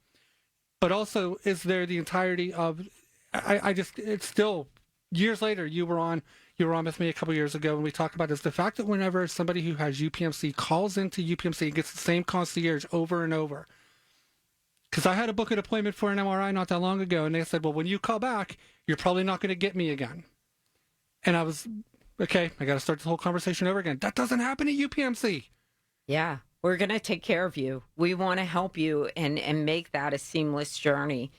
but also is there the entirety of, it's still, years later, you were on with me a couple years ago, and we talked about is the fact that whenever somebody who has UPMC calls into UPMC and gets the same concierge over and over. Because I had to book an appointment for an MRI not that long ago, and they said, well, when you call back, you're probably not going to get me again. And I was, okay, I got to start this whole conversation over again. That doesn't happen at UPMC. Yeah, we're going to take care of you. We want to help you and make that a seamless journey.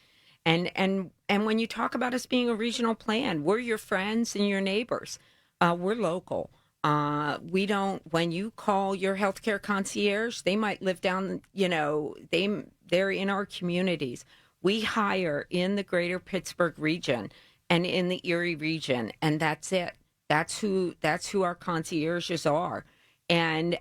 And when you talk about us being a regional plan, we're your friends and your neighbors. We're local. We don't, when you call your healthcare concierge, they might live down, you know, they're in our communities. We hire in the greater Pittsburgh region and in the Erie region, and that's it. That's who our concierges are. And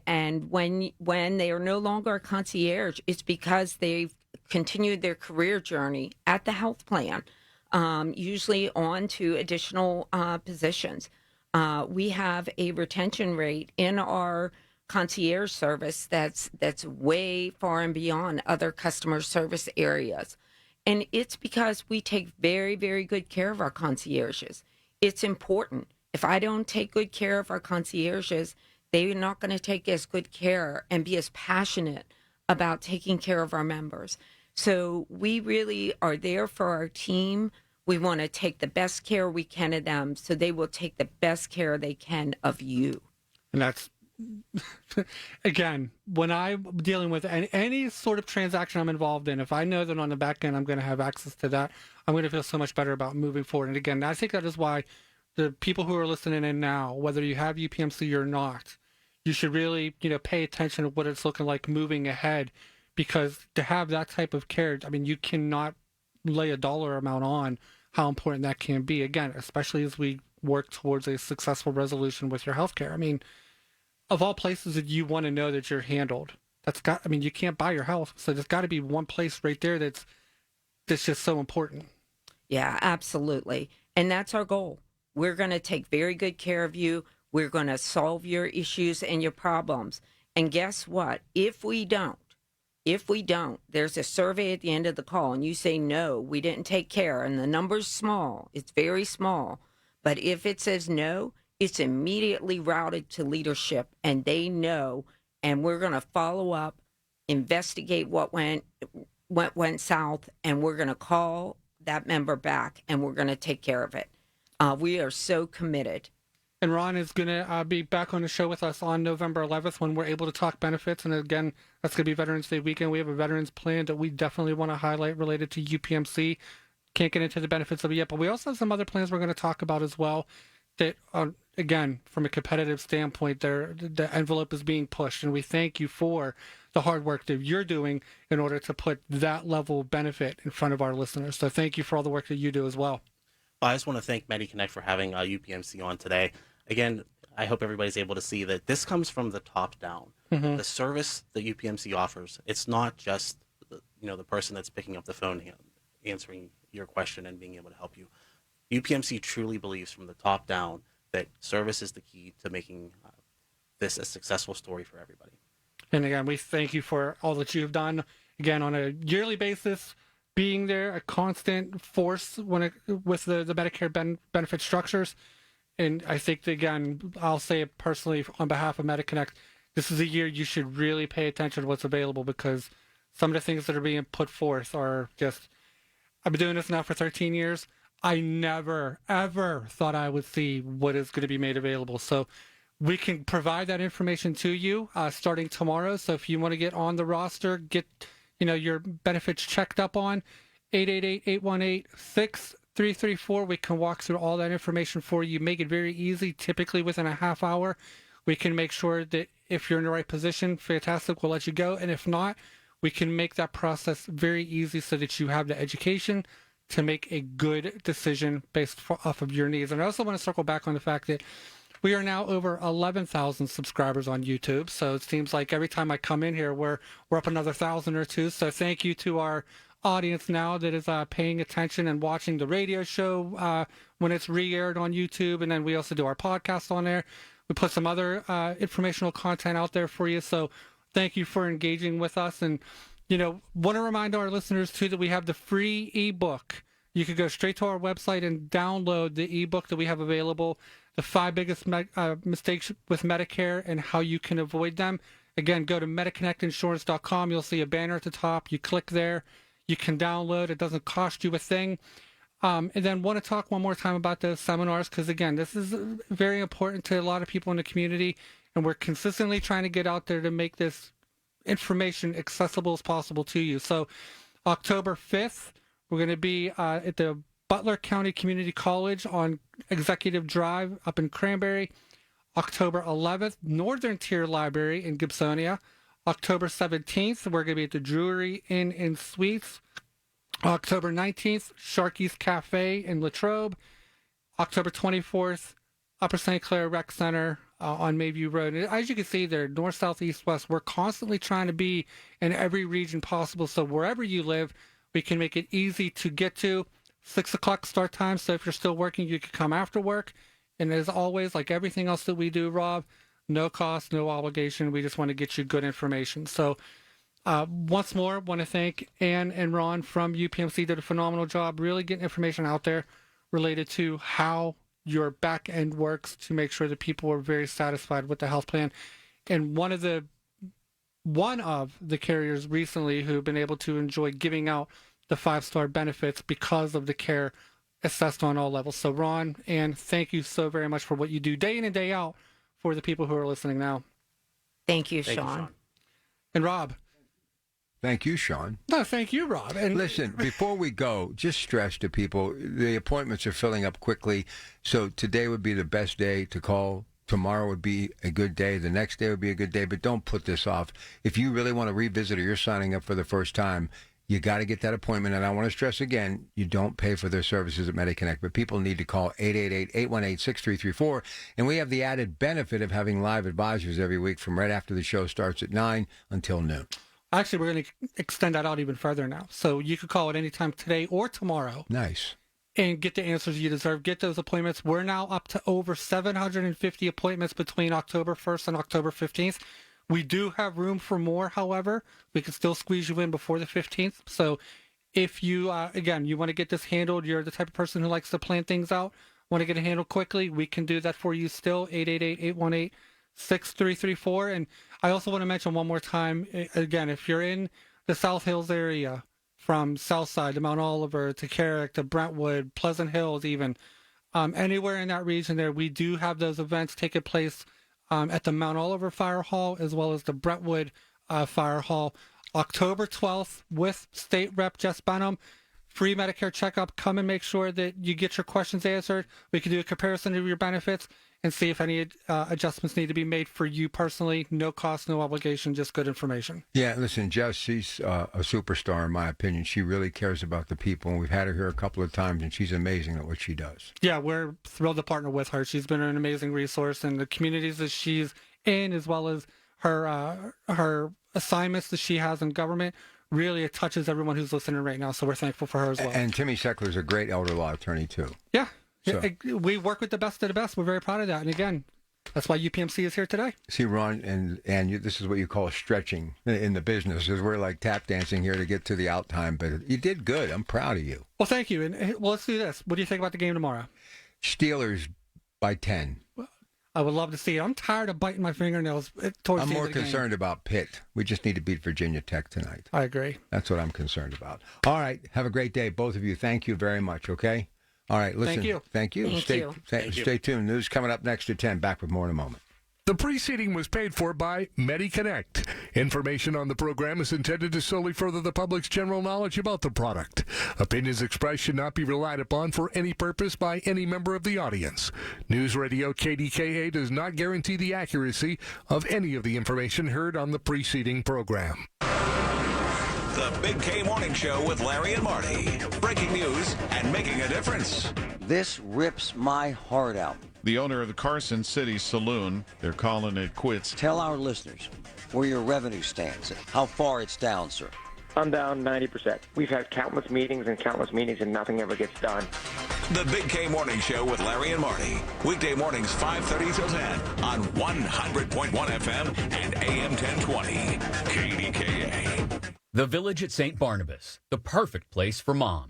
when they are no longer a concierge, it's because they've continued their career journey at the health plan, usually on to additional positions. We have a retention rate in our concierge service that's way far and beyond other customer service areas. And it's because we take very, very good care of our concierges. It's important. If I don't take good care of our concierges, they're not going to take as good care and be as passionate about taking care of our members. So we really are there for our team. We want to take the best care we can of them, so they will take the best care they can of you. And that's, again, when I'm dealing with any sort of transaction I'm involved in, if I know that on the back end I'm going to have access to that, I'm going to feel so much better about moving forward. And again, I think that is why the people who are listening in now, whether you have UPMC or not, you should really, pay attention to what it's looking like moving ahead, because to have that type of care, I mean, you cannot lay a dollar amount on how important that can be. Again, especially as we work towards a successful resolution with your healthcare. I mean, of all places that you want to know that you're handled, you can't buy your health, so there's got to be one place right there that's just so important. Yeah, absolutely. And that's our goal. We're going to take very good care of you. We're going to solve your issues and your problems. And guess what? If we don't, there's a survey at the end of the call, and you say, no, we didn't take care, and the number's small. It's very small. But if it says no, it's immediately routed to leadership, and they know, and we're going to follow up, investigate what went south, and we're going to call that member back, and we're going to take care of it. We are so committed. And Ron is going to be back on the show with us on November 11th when we're able to talk benefits. And again, that's going to be Veterans Day weekend. We have a veterans plan that we definitely want to highlight related to UPMC. can't get into the benefits of it yet, but we also have some other plans we're going to talk about as well that, again, from a competitive standpoint, the envelope is being pushed, and we thank you for the hard work that you're doing in order to put that level of benefit in front of our listeners. So thank you for all the work that you do as well. I just want to thank MediConnect for having UPMC on today. Again, I hope everybody's able to see that this comes from the top down. Mm-hmm. The service that UPMC offers, it's not just the person that's picking up the phone answering your question and being able to help you. UPMC truly believes from the top down that service is the key to making this a successful story for everybody. And again, we thank you for all that you've done, again, on a yearly basis, being there, a constant force with the Medicare benefit structures. And I think, that, again, I'll say it personally on behalf of MediConnect, this is a year you should really pay attention to what's available, because some of the things that are being put forth are just, I've been doing this now for 13 years. I never, ever thought I would see what is going to be made available. So we can provide that information to you starting tomorrow. So if you want to get on the roster, get your benefits checked up on, 888-818-6334. We can walk through all that information for you, make it very easy, typically within a half hour. We can make sure that if you're in the right position, fantastic, we'll let you go. And if not, we can make that process very easy so that you have the education to make a good decision based off of your needs. And I also want to circle back on the fact that we are now over 11,000 subscribers on YouTube. So it seems like every time I come in here, we're up another 1,000 or two. So thank you to our audience now that is paying attention and watching the radio show when it's re-aired on YouTube. And then we also do our podcast on there. We put some other informational content out there for you. So thank you for engaging with us. And, want to remind our listeners, too, that we have the free ebook. You could go straight to our website and download the ebook that we have available, the 5 biggest mistakes with Medicare and how you can avoid them. Again, go to MediConnectInsurance.com. You'll see a banner at the top. You click there. You can download. It doesn't cost you a thing. And then want to talk one more time about those seminars, because, again, this is very important to a lot of people in the community, and we're consistently trying to get out there to make this information accessible as possible to you. So October 5th, we're going to be at the Butler County Community College on Executive Drive up in Cranberry. October 11th, Northern Tier Library in Gibsonia. October 17th, we're going to be at the Drury Inn and Suites. October 19th, Sharky's Cafe in Latrobe. October 24th, Upper St. Clair Rec Center on Mayview Road. And as you can see there, north, south, east, west, we're constantly trying to be in every region possible. So wherever you live, we can make it easy to get to. 6 o'clock start time. So if you're still working, you can come after work. And as always, like everything else that we do, Rob, no cost, no obligation. We just want to get you good information. So once more, want to thank Ann and Ron from UPMC. Did a phenomenal job really getting information out there related to how your back end works to make sure that people are very satisfied with the health plan. And one of the carriers recently who've been able to enjoy giving out the 5-star benefits because of the care assessed on all levels. So Ron, Ann, thank you so very much for what you do day in and day out for the people who are listening now. Thank you, Sean. And Rob. Thank you, Sean. No, thank you, Rob. And listen, before we go, just stress to people, the appointments are filling up quickly. So today would be the best day to call. Tomorrow would be a good day. The next day would be a good day. But don't put this off. If you really want to revisit or you're signing up for the first time, you got to get that appointment. And I want to stress again, you don't pay for their services at MediConnect, but people need to call 888-818-6334. And we have the added benefit of having live advisors every week from right after the show starts at 9 until noon. Actually, we're going to extend that out even further now. So you could call at any time today or tomorrow. Nice. And get the answers you deserve. Get those appointments. We're now up to over 750 appointments between October 1st and October 15th. We do have room for more, however. We can still squeeze you in before the 15th. So if you, again, you want to get this handled, you're the type of person who likes to plan things out, want to get it handled quickly, we can do that for you still, 888-818-6334. And I also want to mention one more time, again, if you're in the South Hills area, from Southside to Mount Oliver to Carrick to Brentwood, Pleasant Hills even, anywhere in that region there, we do have those events taking place at the Mount Oliver Fire Hall as well as the Brentwood Fire Hall. October 12th with State Rep Jess Benham. free Medicare checkup. Come and make sure that you get your questions answered. We can do a comparison of your benefits and see if any adjustments need to be made for you personally. No cost, no obligation, just good information. Yeah, listen, Jess, she's a superstar in my opinion. She really cares about the people, and we've had her here a couple of times, and she's amazing at what she does. Yeah, we're thrilled to partner with her. She's been an amazing resource, and the communities that she's in, as well as her assignments that she has in government, really it touches everyone who's listening right now. So we're thankful for her as well. And Timmy Seckler's a great elder law attorney too. Yeah. So. We work with the best of the best. We're very proud of that. And again, that's why UPMC is here today. See, Ron, and this is what you call stretching in the business, is we're like tap dancing here to get to the out time. But you did good. I'm proud of you. Well, thank you. And well, let's do this. What do you think about the game tomorrow? Steelers by 10. I would love to see it. I'm tired of biting my fingernails towards I'm the end more of the concerned game. about Pitt. We just need to beat Virginia Tech tonight. I agree. That's what I'm concerned about. All right. Have a great day, both of you. Thank you very much, okay? All right, listen. Thank you. Thank you. Stay tuned. News coming up next at 10. Back with more in a moment. The preceding was paid for by MediConnect. Information on the program is intended to solely further the public's general knowledge about the product. Opinions expressed should not be relied upon for any purpose by any member of the audience. News Radio KDKA does not guarantee the accuracy of any of the information heard on the preceding program. The Big K Morning Show with Larry and Marty. Breaking news and making a difference. This rips my heart out. The owner of the Carson City Saloon, they're calling it quits. Tell our listeners where your revenue stands, how far it's down, sir. I'm down 90%. We've had countless meetings and nothing ever gets done. The Big K Morning Show with Larry and Marty. Weekday mornings 5:30 till 10 on 100.1 FM and AM 1020. KDKA. The Village at St. Barnabas, the perfect place for mom.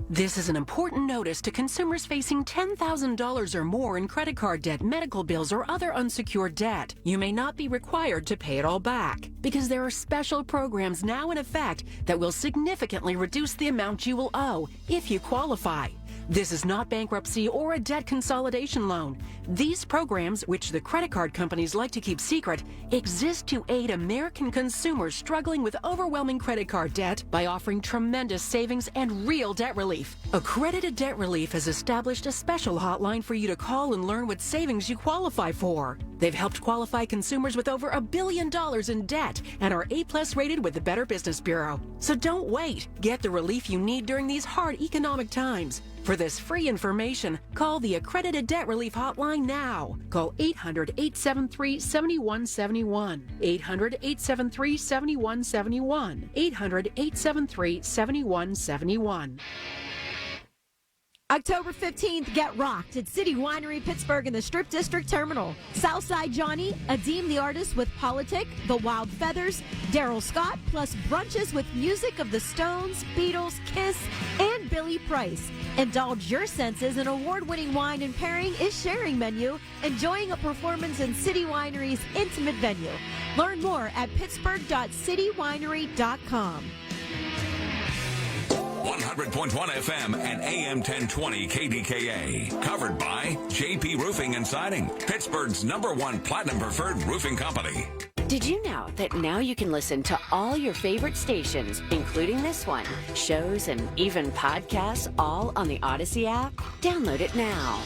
This is an important notice to consumers facing $10,000 or more in credit card debt, medical bills, or other unsecured debt. You may not be required to pay it all back because there are special programs now in effect that will significantly reduce the amount you will owe if you qualify. This is not bankruptcy or a debt consolidation loan. These programs, which the credit card companies like to keep secret, exist to aid American consumers struggling with overwhelming credit card debt by offering tremendous savings and real debt relief. Accredited Debt Relief has established a special hotline for you to call and learn what savings you qualify for. They've helped qualify consumers with over $1 billion in debt and are A+ rated with the Better Business Bureau. So don't wait. Get the relief you need during these hard economic times. For this free information, call the Accredited Debt Relief Hotline now. Call 800-873-7171. 800-873-7171. 800-873-7171. October 15th, get rocked at City Winery Pittsburgh in the Strip District Terminal. Southside Johnny, Adeem the Artist with Politic, The Wild Feathers, Daryl Scott, plus brunches with music of the Stones, Beatles, Kiss, and Billy Price. Indulge your senses. An award-winning wine and pairing is sharing menu, enjoying a performance in City Winery's intimate venue. Learn more at pittsburgh.citywinery.com. 100.1 FM and AM 1020 KDKA. Covered by JP Roofing and Siding, Pittsburgh's #1 Platinum Preferred Roofing Company. Did you know that now you can listen to all your favorite stations, including this one, shows, and even podcasts, all on the Odyssey app? Download it now.